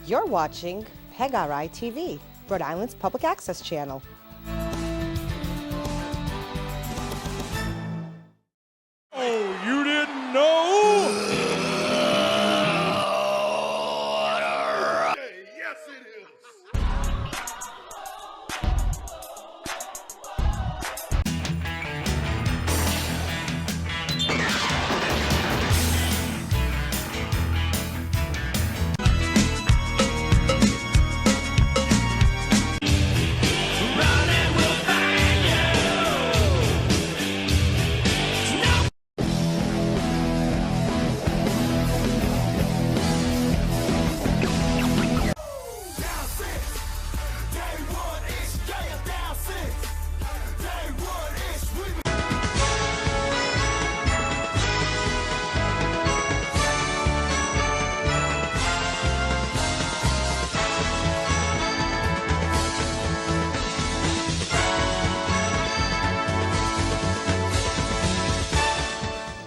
You're watching RWA TV, Rhode Island's public access channel. Oh, you didn't know? Yes, it is.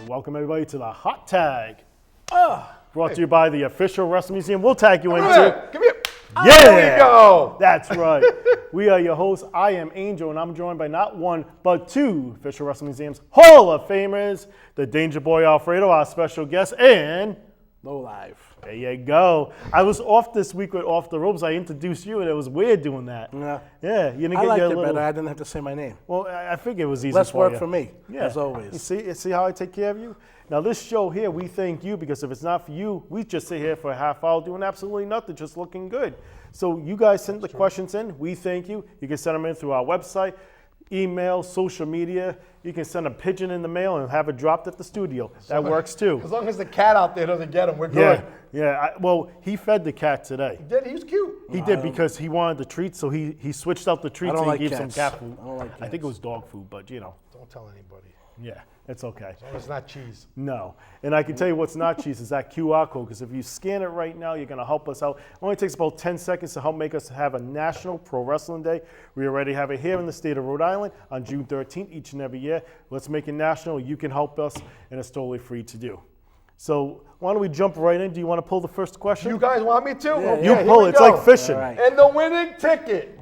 Welcome everybody to the Hot Tag. Brought to you by the official Wrestling Museum. We'll tag you into. Come here. Yeah, There we go. That's right. We are your hosts. I am Angel, and I'm joined by not one, but two official Wrestling Museum's Hall of Famers, the Dangerboy Alfredo, our special guest, and Low Life. there you go. I was off this week with Off the Ropes. I introduced you, and it was weird doing that. Yeah. You didn't I get liked your it little. better. I didn't have to say my name. Well, I figured it was easy Less for work you. for me, as You always. see how I take care of you? Now, this show here, we thank you because if it's not for you, we just sit here for a half hour doing absolutely nothing, just looking good. So you guys send the questions in. We thank you. You can send them in through our website, email, social media. You can send a pigeon in the mail and have it dropped at the studio. That works too. As long as the cat out there doesn't get him, we're good. Yeah. Well, he fed the cat today. He was cute. He did because he wanted the treats, so he switched out the treats don't and like he gave some cats. cat food. I don't like I think cats. it was dog food, but you know, Don't tell anybody. yeah, it's okay. It's not cheese. No. And I can tell you what's not cheese is that QR code, because if you scan it right now, you're going to help us out. It only takes about 10 seconds to help make us have a National Pro Wrestling Day. We already have it here in the state of Rhode Island on June 13th each and every year. Let's make it national. You can help us, and it's totally free to do. So why don't we jump right in? Do you want to pull the first question? You guys want me to? Okay, You here pull we it. It's go. like fishing. All right. And the winning ticket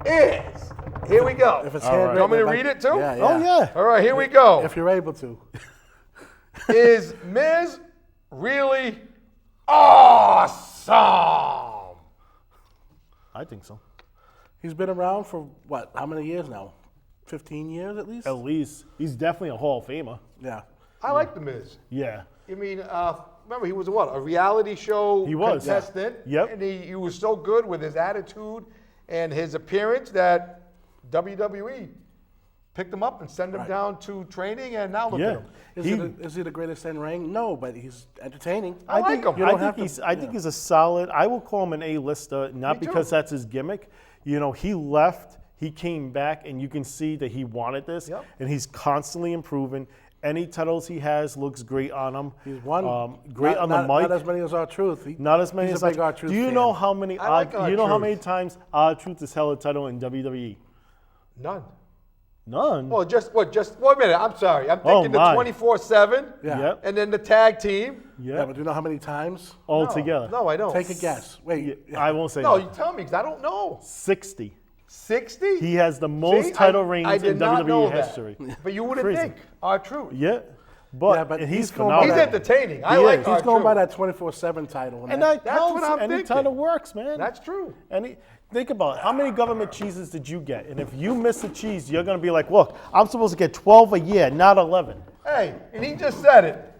is, here we go. If it's All right. handwritten, You want me to like- read it too? Yeah, yeah. Oh, yeah. All right, here we go. If you're able to. Is Miz really awesome? I think so. He's been around for what? How many years now? 15 years at least? At least. He's definitely a Hall of Famer. Yeah. I like The Miz. Yeah. I mean, remember, he was a reality show He was. contestant. Yep. And he was so good with his attitude and his appearance that WWE picked him up and sent him down to training, and now look at him. Is he the greatest in ring? No, but he's entertaining. I like him. I think he's a solid. I will call him an A-lister, not Me too. because that's his gimmick. You know, he left, he came back, and you can see that he wanted this, Yep. and he's constantly improving. Any titles he has looks great on him. He's won. Great on the mic. Not as many as R-Truth. Not as many he's as a big R-Truth Do you fan. know how many? I like You know how R-Truth. many times R-Truth has held a title in WWE? None. None. Well, just wait a minute. I'm sorry. I'm Oh, thinking the my. 24/7, Yeah. Yep. and then the tag team. Yeah, but do you know how many times? All together. No, I don't. Take a guess. Wait. I won't say No, that. you tell me because I don't know. 60. 60? He has the most title reigns I did in not know WWE that. history. But you wouldn't Crazy. think R-Truth. Yeah. But, Yeah, but and he's he's going phenomenal. He's entertaining. I He like is. R-Truth. He's going by that 24/7 title. And that That's counts. what I'm Any thinking. title works, man. That's true. Think about it. How many government cheeses did you get? And if you miss a cheese, you're going to be like, look, I'm supposed to get 12 a year, not 11. Hey, and he just said it.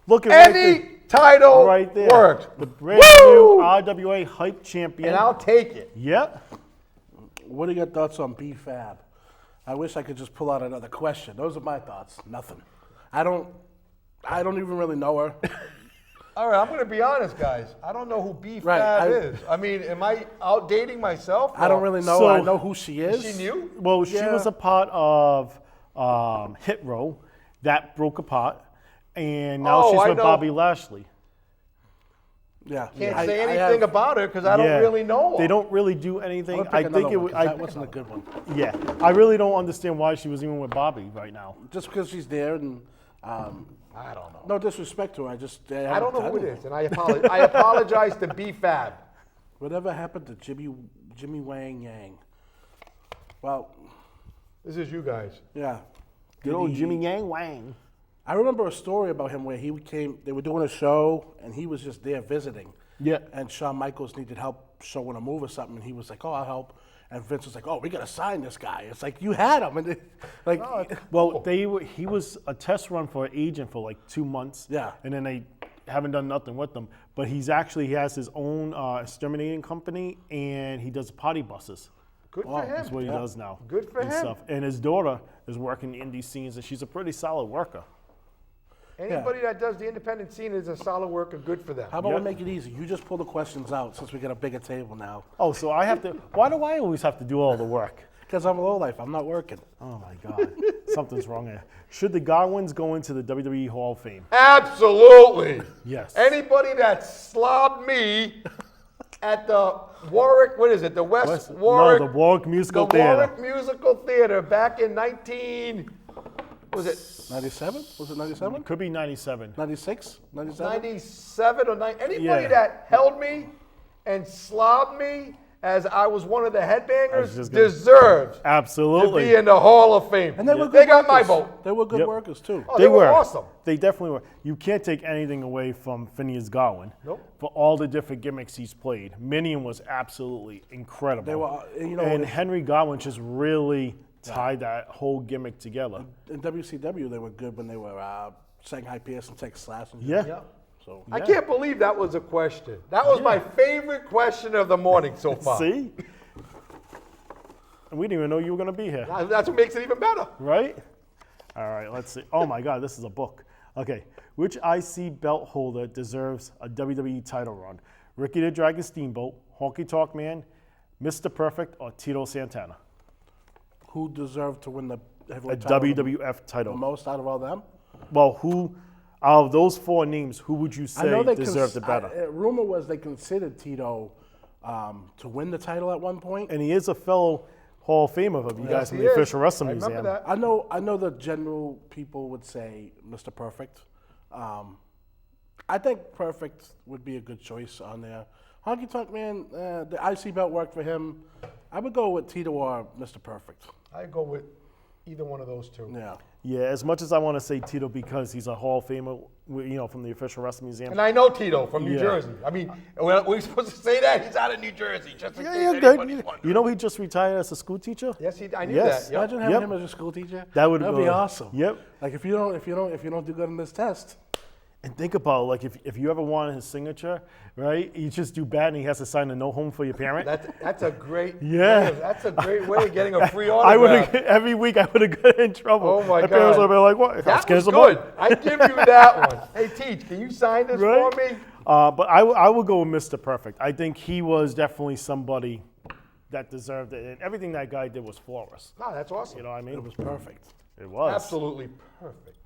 Look at Any title right there. works. The brand Woo! new RWA Hype Champion. And I'll take it. Yeah. What are your thoughts on B-Fab? I wish I could just pull out another question. Those are my thoughts. Nothing. I don't even really know her. All right, I'm going to be honest, guys. I don't know who B-Fab Right, is. I mean, am I outdating myself? I don't really know. So- I know who she is. Is she new? Well, she Yeah. was a part of Hit Row. That broke apart. And now Oh, she's I with know. Bobby Lashley. Yeah. Can't I- say I anything have- about her because I don't Yeah. really know her. They don't really do I'm anything. gonna pick I think another it one, was. 'cause that wasn't a good one. Yeah, I really don't understand why she was even with Bobby right now. Just because she's there and I don't know. no disrespect to her, I just I don't know who it is, and I apologize to B-Fab. Whatever happened to Jimmy Wang Yang? Well, This is you guys. yeah. Good old Jimmy Yang Wang. I remember a story about him where he came. They were doing a show, and he was just there visiting. Yeah. And Shawn Michaels needed help showing a move or something, and he was like, "Oh, I'll help." And Vince was like, "Oh, we gotta sign this guy." It's like you had him, and like, Well, he was a test run for an agent for like 2 months. Yeah. And then they haven't done nothing with him. But he has his own exterminating company, and he does potty buses. Good for him. That's what he does now. Good for and him. Stuff. And his daughter is working the indie scenes, and she's a pretty solid worker. Anybody that does the independent scene is a solid worker. Good for them. how about we Yep. make it easy? You just pull the questions out since we got a bigger table now. Oh, so I have to. Why do I always have to do all the work? Because I'm a low life. I'm not working. Oh my God, something's wrong there. Should the Godwins go into the WWE Hall of Fame? Absolutely. Yes. Anybody that slobbed me at the Warwick, what is it? The West Warwick. No, the Warwick Musical the Theater. Warwick Musical Theater back in 19. Was it 97? Was it 97? Could be 97. 96? 97? 97 or 9? Anybody Yeah. that held me and slobbed me as I was one of the headbangers just gonna- deserves to Absolutely. be in the Hall of Fame. And they were good They got my workers. vote. They were good Yep. workers too. Oh, they were awesome. They definitely were. You can't take anything away from Phineas Godwin. Nope. For all the different gimmicks he's played. Minion was absolutely incredible. They were, and Henry Godwin just really tied that whole gimmick together. in WCW, they were good when they were Shanghai Pierce and Texas Slash. And Yeah. Yeah. So I can't believe that was a question. That was my favorite question of the morning so far. See? And we didn't even know you were going to be here. That's what makes it even better. Right? All right, let's see. Oh my God, this is a book. Okay. Which IC belt holder deserves a WWE title run? Ricky the Dragon Steamboat, Honky Tonk Man, Mr. Perfect, or Tito Santana? who deserved to win the A heavyweight title WWF the title. most out of all them? Well, who, out of those four names, who would you say deserved it better? Rumor was they considered Tito to win the title at one point. And he is a fellow Hall of Famer of you guys from he the is. Official Wrestling I Museum. remember that. I know the general people would say Mr. Perfect. I think Perfect would be a good choice on there. Honky Tonk Man, the IC belt worked for him. I would go with Tito or Mr. Perfect. I go with either one of those two. Yeah. Yeah, as much as I want to say Tito because he's a Hall of Famer, from the Official Wrestling Museum. And I know Tito from New Yeah. Jersey. I mean, we're supposed to say that? He's out of New Jersey, just in case Yeah, anybody's good. wondering. You know he just retired as a school teacher? Yes, I knew Yes. that. Yep. Imagine having Yep. him as a school teacher. That'd be awesome. Yep. Like if you don't do good on this test, And think about like if you ever wanted his signature, right? You just do bad and he has to sign a no home for your parent. That's a great Yeah. That's a great way of getting a free I would autograph. have every week I would have got in trouble. Oh my parents God. would be like, "What? That was Cancel good. book." I give you that one. Hey, Teach, can you sign this Right? for me? But I would go with Mr. Perfect. I think he was definitely somebody that deserved it, and everything that guy did was flawless. No, that's awesome. You know what I mean? it was perfect. It was. Absolutely perfect.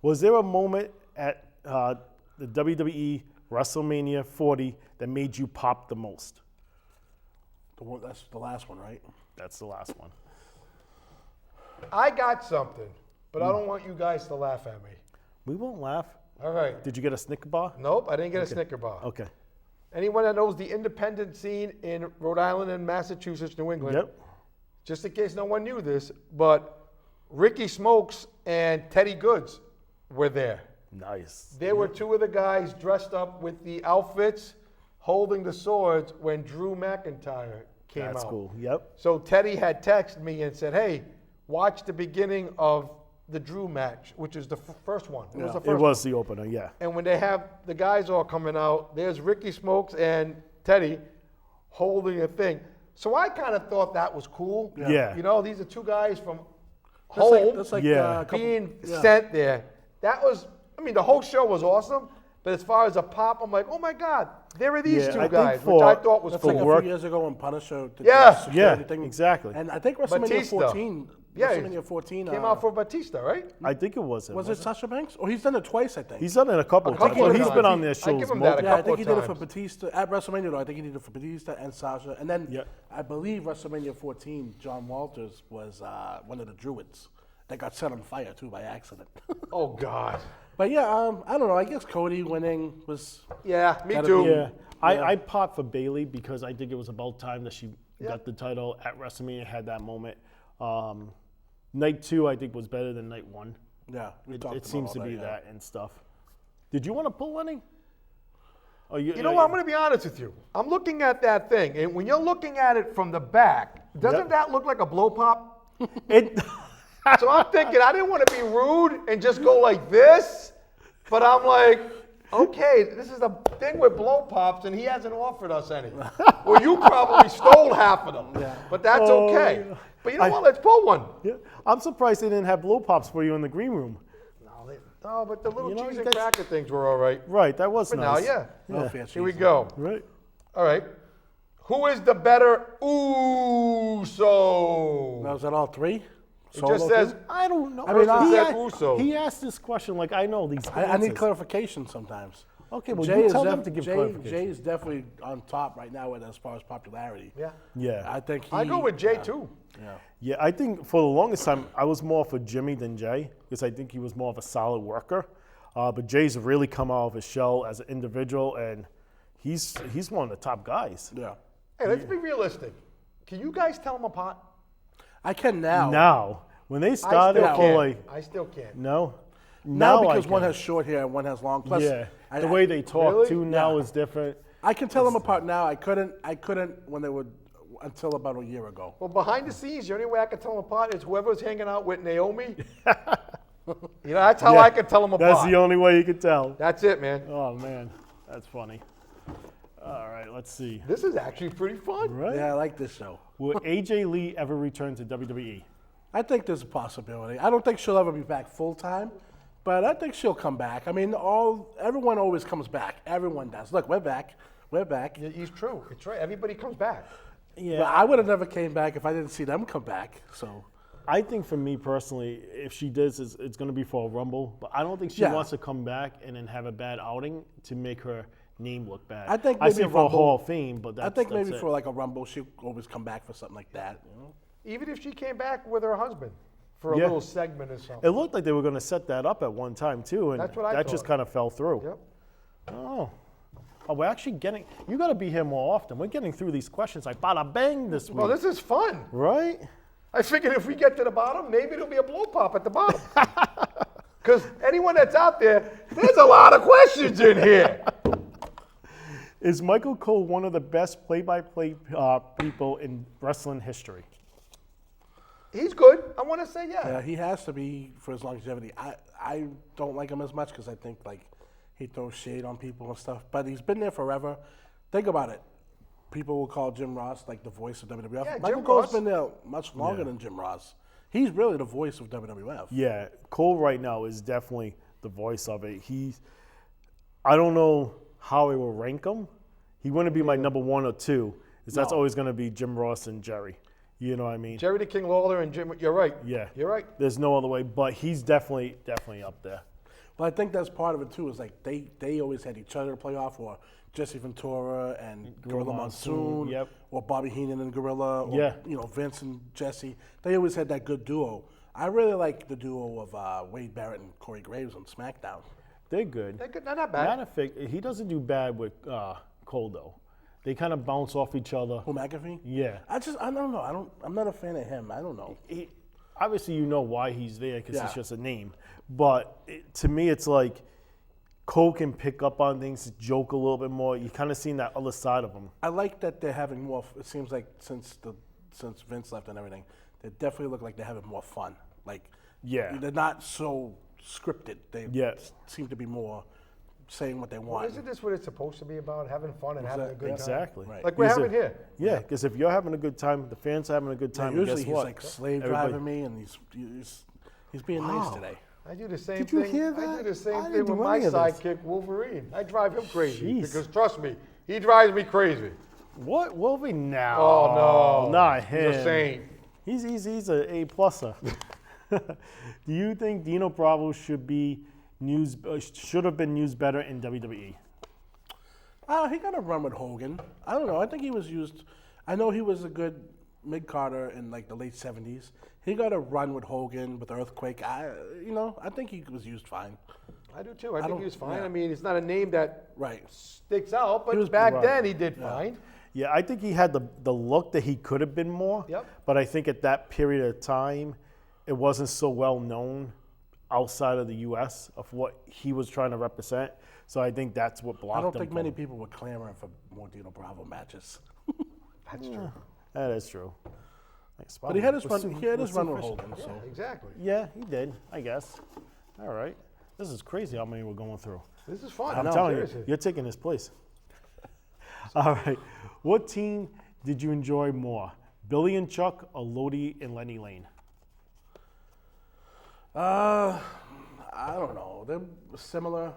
Was there a moment at the WWE WrestleMania 40 that made you pop the most? That's the last one, right? That's the last one. I got something, but I don't want you guys to laugh at me. We won't laugh. All right. Did you get a Snicker bar? Nope, I didn't get a Snicker bar. Okay. Anyone that knows the independent scene in Rhode Island and Massachusetts, New England, Yep. just in case no one knew this, but Ricky Smokes and Teddy Goods were there. Nice. They were two of the guys dressed up with the outfits, holding the swords when Drew McIntyre came That's out. cool. Yep. So Teddy had texted me and said, "Hey, watch the beginning of the Drew match, which is the first one. It was the It first was the opener, yeah. And when they have the guys all coming out, there's Ricky Smokes and Teddy holding a thing. So I kind of thought that was cool. Yeah. You know, these are two guys from That's like- home that's like, Yeah. a couple- being yeah. sent there. That was, I mean, the whole show was awesome. But as far as a pop, I'm like, oh my God, there are these Yeah, two I think guys, which I for- thought was That's cool. like a work- few years ago when Punisher did Yeah. the security Yeah, thing. exactly. And I think WrestleMania Batista. 14, Yeah, WrestleMania 14 Came out for Batista, right? I think it was him. was it Sasha Banks? Or he's done it twice, I think. He's done it a couple of times. couple Well, of he's times. been on their I shows. give him that a Yeah, I couple think he of did it for times. Batista at WrestleMania. Though I think he did it for Batista and Sasha, and then Yeah. I believe WrestleMania 14, John Walters was one of the Druids that got set on fire too by accident. Oh God. But yeah, I don't know. I guess Cody winning was Yeah, me Gotta too. be- Yeah. I popped for Bailey because I think it was about time that she got the title at WrestleMania, had that moment. Night 2, I think, was better than night 1. Yeah, It seems to be that and stuff. Did you want to pull any? Oh, You know what? I'm going to be honest with you. I'm looking at that thing, and when you're looking at it from the back, doesn't that look like a blow pop? It. So I'm thinking I didn't want to be rude and just go like this, but I'm like, okay, this is a thing with blow pops, and he hasn't offered us any. Well, you probably stole half of them, but that's okay. yeah. But you know what? Let's pull one. Yeah. I'm surprised they didn't have blow pops for you in the green room. No, but the little cheese and that's- cracker things were all right. Right, that was But nice. now, No fancy here we cheese. go. Right. All right. Who is the better Uso? Now, is that all 3? It Solo just says, too? I don't know. I mean, Person I- said Uso. He asked this question like I know these. I need answers. clarification sometimes. Okay, well, you tell them to give Jay clarification. is definitely on top right now as far as popularity. Yeah. Yeah. I think he. I go with Jay too. Yeah. Yeah, I think for the longest time, I was more for Jimmy than Jay because I think he was more of a solid worker. But Jay's really come out of his shell as an individual, and he's one of the top guys. Yeah. Hey, let's be realistic. Can you guys tell them apart? I can now. Now, when they started, I still can't. like, I still can't. no. Now I because one can. has short hair and one has long. Plus, Yeah, I, the way they talk Really? too now Yeah. is different. I can tell them apart now. I couldn't when they would until about a year ago. Well, behind the scenes, the only way I can tell them apart is whoever's hanging out with Naomi. You know, that's how Yeah, I can tell them apart. That's the only way you can tell. That's it, man. Oh man, that's funny. All right, let's see. This is actually pretty fun. Right? Yeah, I like this show. Will AJ Lee ever return to WWE? I think there's a possibility. I don't think she'll ever be back full time, but I think she'll come back. I mean, everyone always comes back. Everyone does. Look, we're back. We're back. He's true. It's right. Everybody comes back. Yeah, But I would have never came back if I didn't see them come back. So I think for me personally, if she does, it's going to be for a Rumble. But I don't think she Yeah. wants to come back and then have a bad outing to make her name look bad. I think I maybe see a it for a Rumble- Hall of Fame, but I that's, think that's maybe it. for like a Rumble, she'll always come back for something like that. Even if she came back with her husband for a Yeah. little segment or something. It looked like they were going to set that up at one time too, and That's what I that just thought. kind of fell through. Yep. Oh, we're actually getting. You got to be here more often. We're getting through these questions like bada bang this week, Well, this is fun. right? I figured if we get to the bottom, maybe it'll be a blow pop at the bottom. Because anyone that's out there, there's a lot of questions in here. Is Michael Cole one of the best play-by-play people in wrestling history? He's good. I want to say Yeah, he has to be for his longevity. I don't like him as much because I think like he throws shade on people and stuff. But he's been there forever. Think about it. People will call Jim Ross like the voice of WWF. Yeah, Michael Jim Cole's Ross. been there much longer than Jim Ross. He's really the voice of WWF. Yeah, Cole right now is definitely the voice of it. I don't know how I will rank him. He wouldn't be my number 1 or 2, because that's No. always going to be Jim Ross and Jerry. You know what I mean? Jerry the King Lawler and Jim. You're right. Yeah. You're right. There's no other way, but he's definitely up there. But I think that's part of it too. Is like they always had each other to play off, or Jesse Ventura and Gorilla Monsoon, yep. or Bobby Heenan and Gorilla, or Yeah. Vince and Jesse. They always had that good duo. I really like the duo of Wade Barrett and Corey Graves on SmackDown. They're good. They're not bad. Matter of fact, he doesn't do bad with Cole though. They kind of bounce off each other. Who, McAfee? Yeah. I don't know. I'm not a fan of him. I don't know. Obviously, you know why he's there because Yeah. it's just a name. But to me, it's like Cole can pick up on things, joke a little bit more. You kind of seen that other side of him. I like that they're having more. It seems like since Vince left and everything, they definitely look like they're having more fun. Like, Yeah. they're not so scripted. They Yeah. seem to be more saying what they Well, want. isn't this what it's supposed to be about? Having fun and having a good time. Exactly. Right. Like we're He's having here. Yeah, because if you're having a good time, the fans are having a good time. and Usually guess he's what? like slave Everybody- driving me, and he's being nice today. I do the same Did you thing. hear I do that? the same I thing didn't with do my any of this. sidekick, Wolverine. I drive him crazy Jeez. because trust me, he drives me crazy. What will we now? Oh no, not him. He's a saint. He's a A-pluser. Do you think Dino Bravo should have been used better in WWE? He got a run with Hogan. I don't know. I think he was used. I know he was a good mid-Carter in like the late 70s. He got a run with Hogan, with Earthquake. I think he was used fine. I do too. I think he was fine. yeah. I mean, it's not a name that Right. sticks out, but was back right. then he did fine. Yeah, I think he had the look that he could have been more. Yep. But I think at that period of time, it wasn't so well known outside of the U.S. of what he was trying to represent. So I think that's what blocked I him. don't think from- many people were clamoring for more Dino Bravo matches. That's true. That is true. Thanks, But he had his Let's run. see- He had let's his see run with Christian. Hogan. So Exactly. Yeah, he did, I guess. All right. This is crazy how many we're going through. This is fun. I'm No, telling seriously. you, you're taking his place. All right. What team did you enjoy more, Billy and Chuck or Lodi and Lenny Lane? I don't know. They're similar.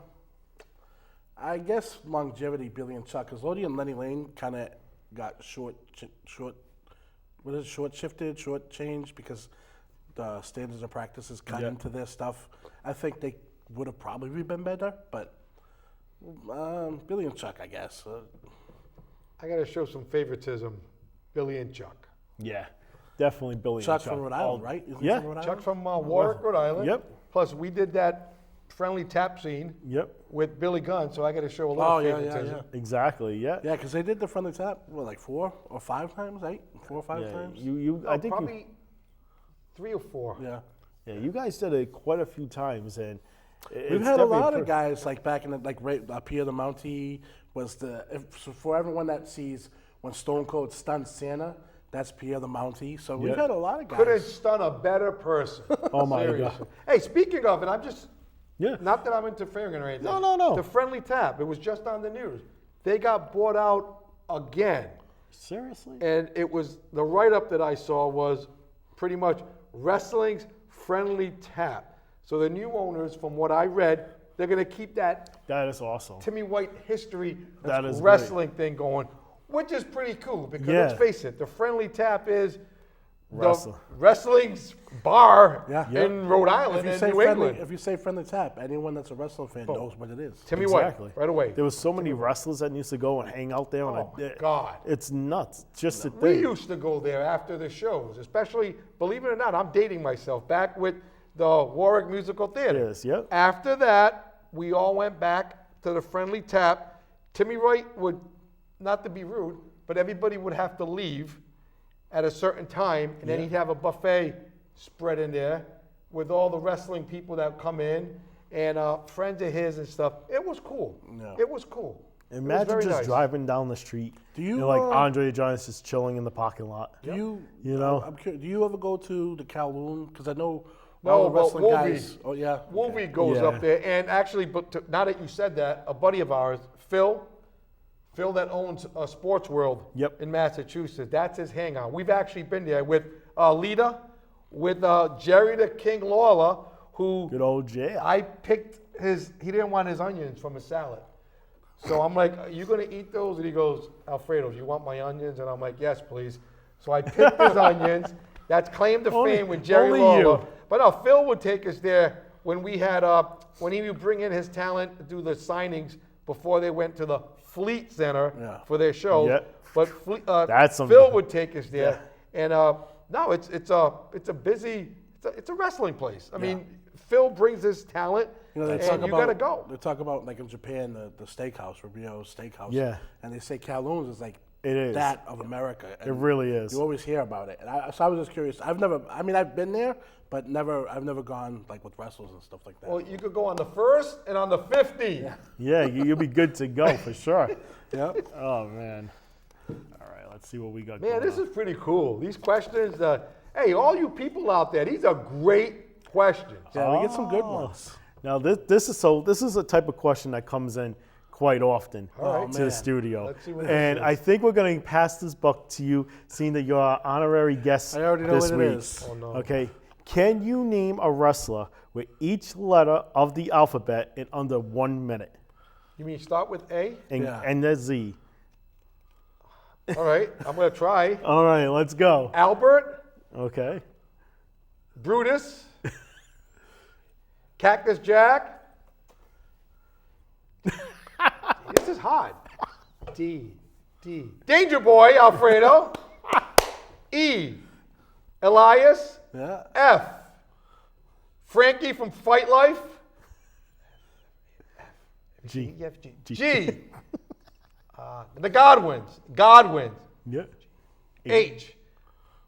I guess longevity, Billy and Chuck, because Lodi and Lenny Lane kind of got short changed because the standards of practices cut Yeah. into their stuff. I think they would have probably been better, but Billy and Chuck, I guess. I got to show some favoritism. Billy and Chuck. Yeah, definitely Billy Chuck and Chuck. from Rhode Island, right? Isn't he yeah. from Rhode Chuck Island? from Warwick, Rhode Island. Yep. Plus, we did that friendly tap scene Yep, with Billy Gunn, so I got to show a little Oh, yeah, favoritism. yeah. exactly. Yeah. Yeah, because they did the friendly tap, like 4 or 5 times, right? 4 or 5 Yeah, times? I think Probably 3 or 4. Yeah. you guys did it quite a few times, and We've had a lot of guys like back in the Pierre the Mountie was so for everyone that sees when Stone Cold stunned Santa, that's Pierre the Mountie. So we've Yeah. had a lot of guys. Couldn't stun a better person. Oh my Seriously. God. Hey, speaking of it, I'm just Yeah. not that I'm interfering or anything. No. The friendly tap. It was just on the news. They got bought out again. Seriously? And it was the write-up that I saw was pretty much wrestling's friendly tap. So the new owners, from what I read, they're going to keep that That is awesome. Timmy White history That is wrestling thing going, which is pretty cool because let's Yeah. face it, the friendly tap is Wrestling. the wrestling's bar Yeah. in Rhode Island and New England. If you say friendly tap, anyone that's a wrestling fan knows what it is. Timmy Exactly. White, right away. There was so many wrestlers that used to go and hang out there. Oh, my God. It's nuts. Just to We think. used to go there after the shows, especially, believe it or not, I'm dating myself, back with the Warwick Musical Theater. Yes, yep. After that, we all went back to the friendly tap. Timmy Wright would, not to be rude, but everybody would have to leave at a certain time, and then he'd have a buffet spread in there with all the wrestling people that come in and friends of his and stuff. It was cool. Yeah. It was cool. It was Imagine very just nice. driving down the street. Do you, like Andre the Giant's just chilling in the parking lot. Do you? You know? I'm curious. Do you ever go to the Kowloon? Because I know No, all the but wrestling Wolvie. guys. Oh yeah. Wolvie goes Yeah. up there, and actually, but now that you said that, a buddy of ours, Phil that owns Sports World Yep. in Massachusetts, that's his hangout. We've actually been there with Lita, with Jerry the King Lawler, who Good old Jay. I picked he didn't want his onions from his salad. So I'm like, are you going to eat those? And he goes, Alfredo, do you want my onions? And I'm like, yes, please. So I picked his onions. That's claim to Only- fame with Jerry only Lawler. you. But no, Phil would take us there when we had, when he would bring in his talent to do the signings before they went to the Fleet Center Yeah. for their show. Yeah. But That's something. Phil would take us there. And no, it's a busy, it's a wrestling place. I mean, Phil brings his talent, You know, they and talk you about, got to go. They talk about like in Japan, the steakhouse, Rubio's Steakhouse. Yeah. And they say Kowloon's is like It is. that of America. It really is. You always hear about it, and so I was just curious. I've been there, but I've never gone like with wrestlers and stuff like that. Well, you could go on the 1st and on the 15th. Yeah, you'll be good to go for sure. yeah. Oh, man. All right, let's see what we got Man, going this on. is pretty cool. These questions, hey, all you people out there, these are great questions. Yeah, we get some good ones. Now, this is a type of question that comes in quite often right. to man. the studio. Let's see what this And is. I think we're going to pass this buck to you, seeing that you're our honorary guest I already know this what it week. is. Oh, no. Okay. Can you name a wrestler with each letter of the alphabet in under 1 minute? You mean start with A? And Yeah. end at Z. All right, I'm going to try. All right, let's go. Albert, Okay. Brutus, Cactus Jack. This is hard. D. Danger Boy, Alfredo. E. Elias. Yeah. F. Frankie from Fight Life. G. G. The Godwins. Godwins. Yeah. H.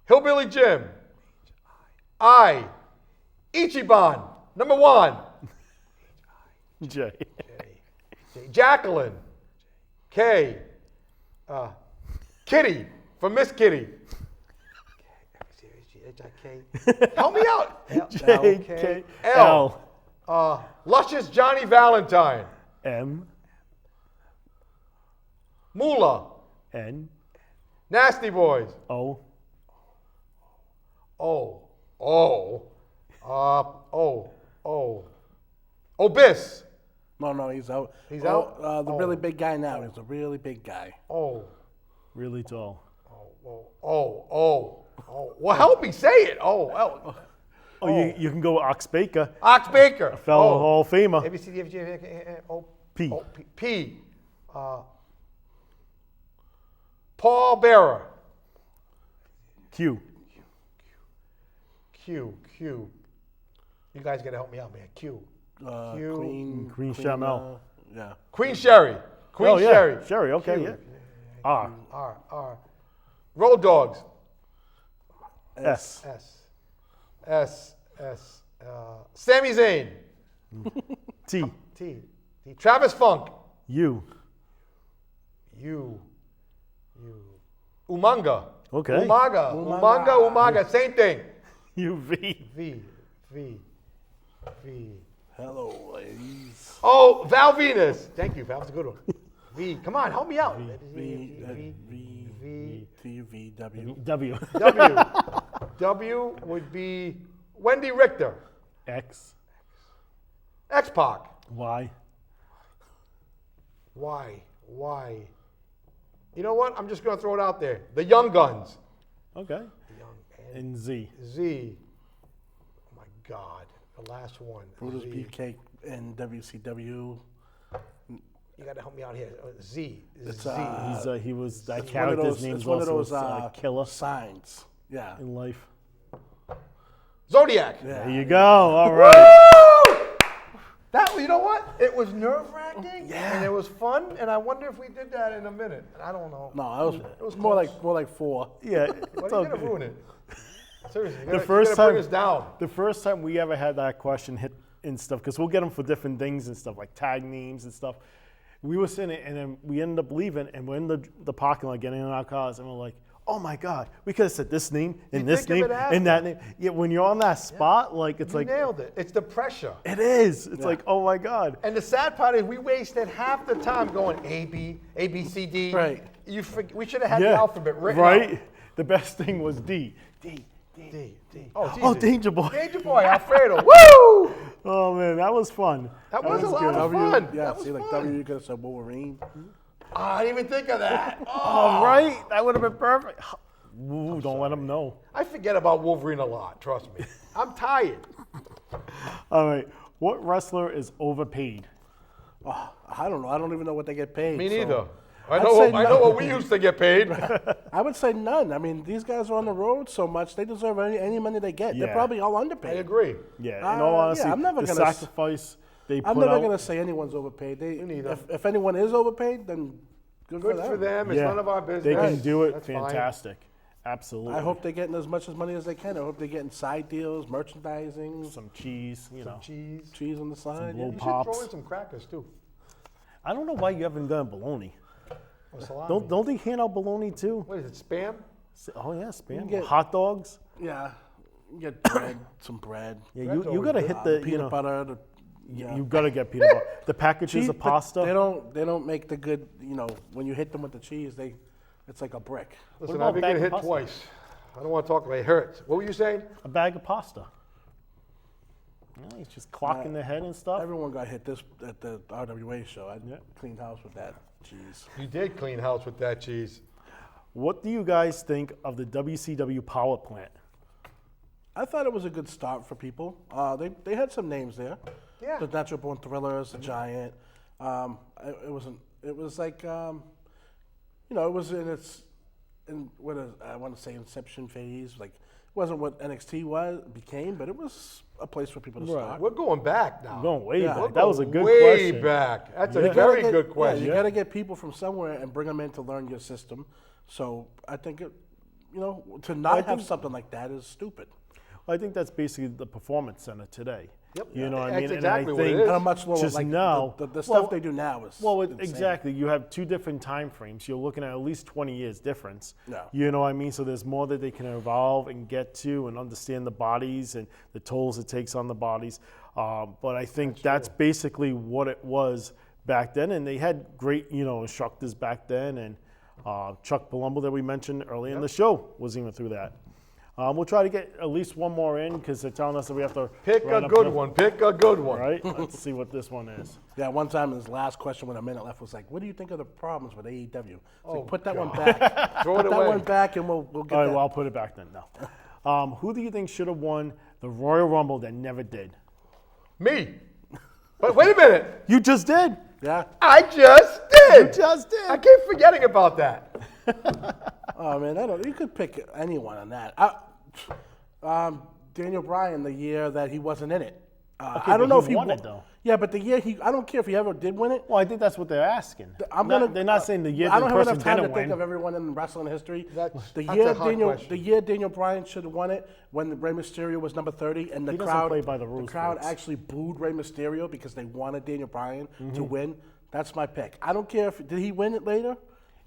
Hillbilly Jim. I. Ichiban. Number 1. J. Jacqueline. K. Kitty from Miss Kitty. Help me out. J. K. L. L. Luscious Johnny Valentine. M. Moolah. N. Nasty Boys. O. Obis. No, he's out. He's out? The really big guy now. He's a really big guy. Really tall. Well, help me say it. Oh, you can go with Ox Baker, Ox Baker. fellow Hall of Famer. A, B, C, D, F, G, H, I, K, L, M, N, O, P. P. Paul Bearer. Q. Q. You guys got to help me out, man. Q. Queen Chamel. Yeah. Queen Sherry. Queen Oh, yeah. Sherry. Sherry, okay, Q. yeah. R. R. Road Dogs. S. Sami Zayn. T. T. Travis Funk. U. Umanga. Okay. Umaga. Same thing. U. V. V. Hello, ladies. Oh, Val Venus. Thank you, Val. That's a good one. V. Come on, help me out. V. W. W would be Wendy Richter. X. X-Pac. Y. Why? You know what? I'm just going to throw it out there. The Young Guns. Okay. And Z. Z. Oh, my God. The last one. Brutus Z. Beefcake in WCW. You got to help me out here. Z. It's, Z. He was that It's one of character's those- name it's is one of also those Killer signs. Yeah. in life. Zodiac. There you go. All right. That, you know what? It was nerve-wracking, and it was fun, and I wonder if we did that in a minute. I don't know. No, it was more close. like 4. Yeah. Why It's are all you gonna good. ruin it? Seriously, The first bring time us down. The first time we ever had that question hit and stuff, because we'll get them for different things and stuff like tag names and stuff. We were sitting and then we ended up leaving, and we're in the parking lot getting in our cars, and we're like, "Oh my God, we could have said this name and You this think of name it after. and that name." Yeah, when you're on that spot, like it's You like nailed it. It's the pressure. it is. It's like, oh my God. And the sad part is we wasted half the time going A, B, C, D. Right. We should have had the alphabet written right. out. The best thing was D. D. Oh, Danger Boy. Dangerboy, Alfredo. Woo! Oh man, that was fun. That was a lot good. of fun. Yeah, That was see, like fun. W, you could have said Wolverine. Oh, I didn't even think of that. Oh, All right, that would have been perfect. Ooh, don't let them know. I forget about Wolverine a lot, trust me. I'm tired. All right, what wrestler is overpaid? Oh, I don't know. I don't even know what they get paid. Me so neither. I I'd know say what we used to get paid. I would say none. I mean, these guys are on the road so much; they deserve any money they get. Yeah. They're probably all I underpaid. agree. Yeah, in all honesty, yeah, I'm never the gonna sacrifice they I'm put never out. going to say anyone's overpaid. neither. If anyone is overpaid, then good Good for them. It's yeah, none of our business. they can do it That's fine. fantastic. Absolutely. I hope they're getting as much money as they can. I hope they're getting side deals, merchandising, some cheese, you know. Cheese. cheese on the side. blow You should Pops. throw in some crackers too. I don't know why you haven't done bologna. Or salami. Don't they hand out bologna too? What is it, spam? Oh yeah, spam. get- Hot dogs. Yeah. You get bread, some bread, Yeah, Bread's you always gotta good. hit the peanut butter. You gotta get peanut butter. The packages Cheese, of but pasta. They don't make the good. When you hit them with the cheese, it's like a brick. Listen, about I've been bag getting of hit pasta? twice. I don't want to talk about it. It hurts. What were you saying? A bag of pasta. Yeah, he's just clocking the head and stuff. Everyone got hit this at the RWA show. I cleaned house with that cheese. You did clean house with that cheese. What do you guys think of the WCW power plant? I thought it was a good start for people. They had some names there. Yeah. The Natural Born Thrillers, the Giant. It was like, it was in its in what I want to say inception phase. Like, it wasn't what NXT became, but it was a place for people to start. We're going back now. Going way Yeah. back. That was a good way question. back. That's Yeah. a You very Gotta good get- question. Yeah, you got to get people from somewhere and bring them in to learn your system. So I think to not have something like that is stupid. I think that's basically the performance center today. Yep. You know what I That's mean? exactly and what I it think is. On a much lower, just like now, the stuff they do now is insane. exactly. You have two different time frames. You're looking at least 20 years difference. Yeah. You know what I mean? So there's more that they can evolve and get to and understand the bodies and the tolls it takes on the bodies. But I think that's basically what it was back then. And they had great, instructors back then. And Chuck Palumbo that we mentioned earlier in the show was even through that. We'll try to get at least one more in because they're telling us that we have to Pick run a up good to- one. Pick a good one. Right? Let's see what this one is. Yeah, one time his last question with a minute left was like, "What do you think of the problems with AEW?" It's Oh, like, put that one back. Throw Put it that away. one back, and we'll get All right, that. well, I'll put it back then. No. Who do you think should have won the Royal Rumble that never did? Me. But wait a minute. You just did. Yeah. I just did. You just did. I keep forgetting about that. Oh man, you could pick anyone on that. Daniel Bryan, the year that he wasn't in it. I don't but know he if he won it, though. Yeah, but the year I don't care if he ever did win it. Well, I think that's what they're asking. They're not saying the year I the don't have person enough time to didn't think win. of everyone in wrestling history. That's the a year hot question. the year Daniel Bryan should have won it when Rey Mysterio was number 30, and the He doesn't crowd play by the rules, crowd folks. actually booed Rey Mysterio because they wanted Daniel Bryan Mm-hmm. to win. That's my pick. I don't care if did he win it later.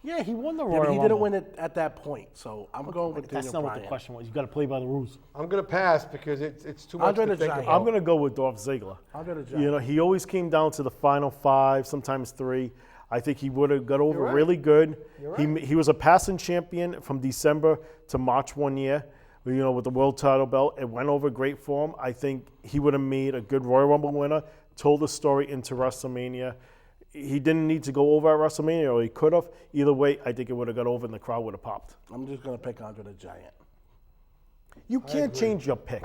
Yeah, he won the Yeah, Royal but he Rumble. didn't win it at that point, so I'm going with That's Daniel not Bryan. what the question was. You got to play by the rules. I'm going to pass because it's too much Andre to the think Giant. about. I'm going to go with Dolph Ziggler. Andre the Giant. He always came down to the final 5, sometimes 3. I think he would have got over right. really good. You're He was a passing champion from December to March one year, with the world title belt. It went over great for him. I think he would have made a good Royal Rumble winner, told the story into WrestleMania. He didn't need to go over at WrestleMania, or he could have. Either way, I think it would have got over and the crowd would have popped. I'm just going to pick Andre the Giant. You can't change your pick.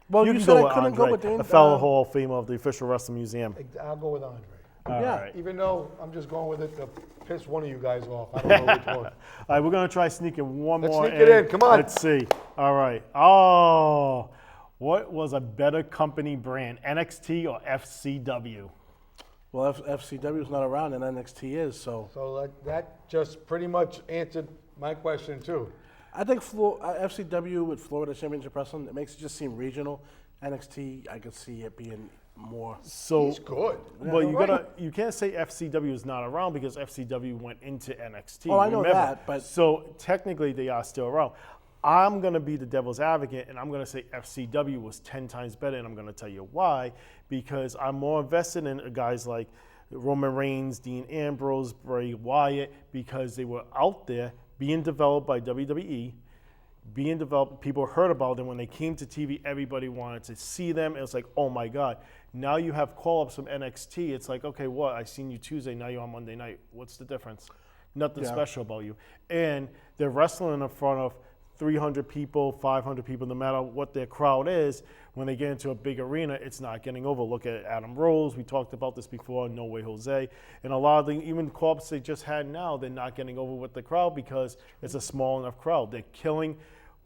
Well, you can said I with couldn't go Andre, with Daniel- a fellow Hall of Famer of the official Wrestling Museum. I'll go with Andre. All Yeah. right. Even though I'm just going with it to piss one of you guys off. I don't know which one. All right, we're going to try sneaking one Let's more sneak it in. Come on. Let's see. All right. Oh, what was a better company brand, NXT or FCW? Well, FCW is not around and NXT is, so So that just pretty much answered my question too. I think FCW with Florida Championship Wrestling, it makes it just seem regional. NXT, I could see it being more. So, He's good. well, Right. you can't say FCW is not around because FCW went into NXT. Oh, I know remember? that, but- so technically they are still around. I'm going to be the devil's advocate, and I'm going to say FCW was 10 times better, and I'm going to tell you why. Because I'm more invested in guys like Roman Reigns, Dean Ambrose, Bray Wyatt, because they were out there being developed by WWE, being developed. People heard about them. When they came to TV, everybody wanted to see them. It was like, oh my God. Now you have call-ups from NXT. It's like, okay, what? I seen you Tuesday, now you're on Monday night. What's the difference? Nothing special about you. And they're wrestling in front of 300 people, 500 people, no matter what their crowd is. When they get into a big arena, it's not getting over. Look at Adam Rose. We talked about this before, No Way Jose. And a lot of the, even clubs they just had now, they're not getting over with the crowd because it's a small enough crowd. They're killing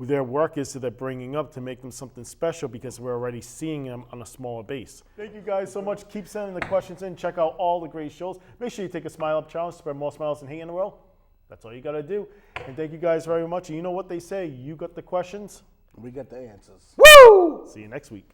their workers that they're bringing up to make them something special because we're already seeing them on a smaller base. Thank you guys so much. Keep sending the questions in. Check out all the great shows. Make sure you take a Smile Up Challenge to spread more smiles than hate in the world. That's all you got to do. And thank you guys very much. And you know what they say, you got the questions. We get the answers. See you next week.